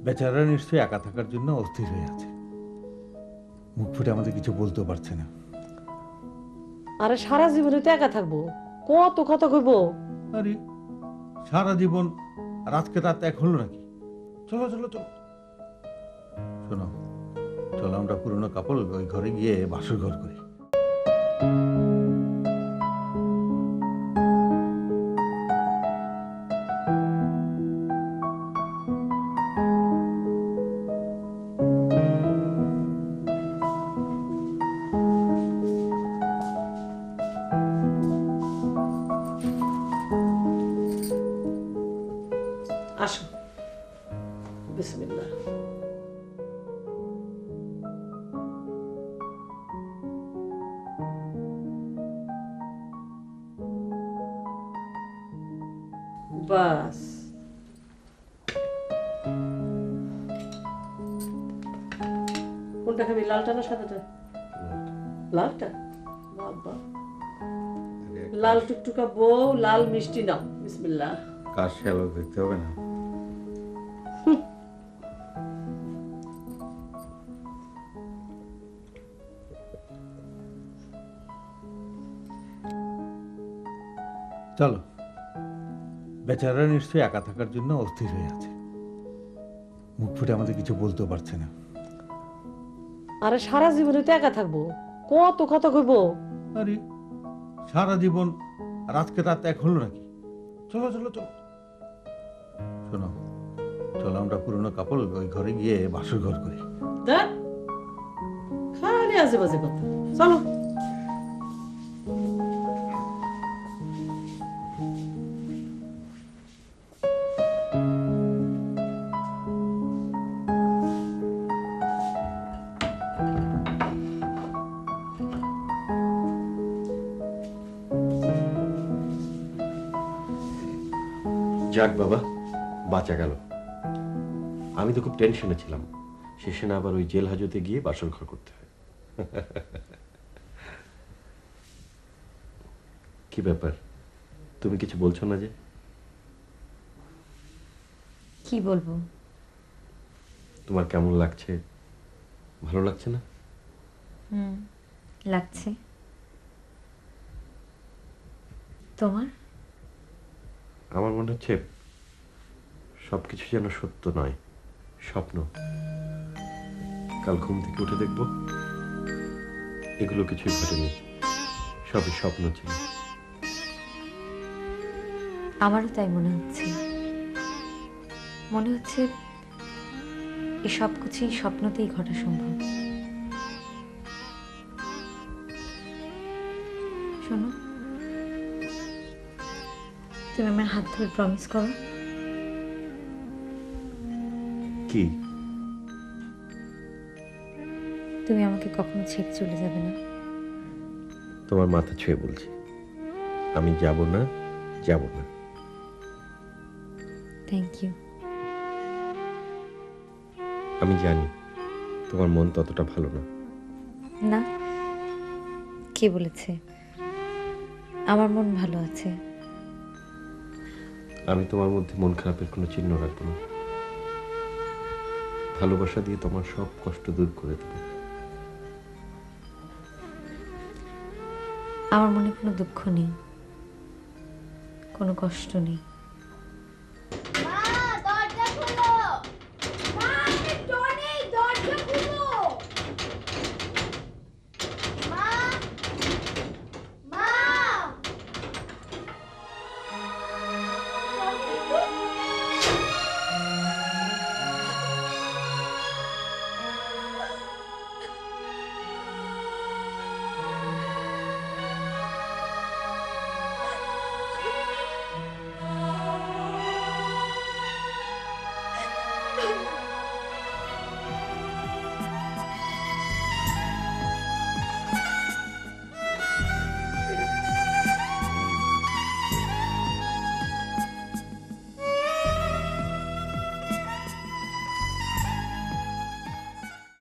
বেচারা নিশ্চয়ই একা থাকার জন্য অস্থির হয়ে আছে, মুখ ফুটে আমাদের কিছু বলতেও পারছে না। আরে সারা জীবনে তো একা থাকবো, কত কথা কইবো। আরে সারা জীবন আর আজকে রাত এক হলো নাকি? চলো চলো চলো, শোনো, চলো আমরা পুরনো কাপড় ওই ঘরে গিয়ে বাসর ঘর করি। আসো, বিসমিল্লাহ। বাস, কোনটা খাবি, লালটা না সাদাটা? লালটা। বাবা, লাল টুকটুকা বউ, লাল মিষ্টি নাও, বিসমিল্লাহ। কাজ শ্যালো দেখতে হবে না। চলো, বেচারা নিশ্চয়ই একা থাকার জন্য অস্থির হয়ে আছে, মুখ ফুটে আমাদের কিছু বলতেও পারছে না। আরে সারা জীবনে তো একা থাকবো, কত কথা কইবো। আরে সারা জীবন আর আজকে রাত এক হলো নাকি? চলো চলো চলো, শোনো, চলো আমরা পুরনো কাপড় ওই ঘরে গিয়ে বাসর ঘর করি। দেখ, খালি আজে বাজে কথা। চলো। যাক বাবা, বাঁচা গেল। আমি তো খুব টেনশনে ছিলাম, শেষে না আবার ওই জেল হাজতে গিয়ে বাসর ঘর করতে হয়। কি ব্যাপার, তুমি কিছু বলছো না যে? কি বলবো? তোমার কেমন লাগছে? ভালো লাগছে না? লাগছে। তোমার? আমার মনে হচ্ছে সবকিছু যেন সত্য নয়, স্বপ্ন। কাল ঘুম থেকে উঠে দেখবো এগুলো কিছুই ঘটেনি, সবই স্বপ্ন ছিল। আমারও তাই মনে হচ্ছে। মনে হচ্ছে এই সব কিছুই স্বপ্নতেই ঘটা সম্ভব। শোনো, তুমি আমার হাত ধরে প্রমিস করো। কি? তুমি আমাকে কখনো ছেড়ে চলে যাবে না। তোমার মাথা ছুঁয়ে বলছি, আমি যাব না, যাব না। Thank you. আমি জানি তোমার মন ততটা ভালো না। না, কে বলেছে? আমার মন ভালো আছে। আমি তোমার মধ্যে মন খারাপের কোনো চিহ্ন রাখবো না। ভালোবাসা দিয়ে তোমার সব কষ্ট দূর করে দেবো। আমার মনে কোনো দুঃখ নেই, কোনো কষ্ট নেই।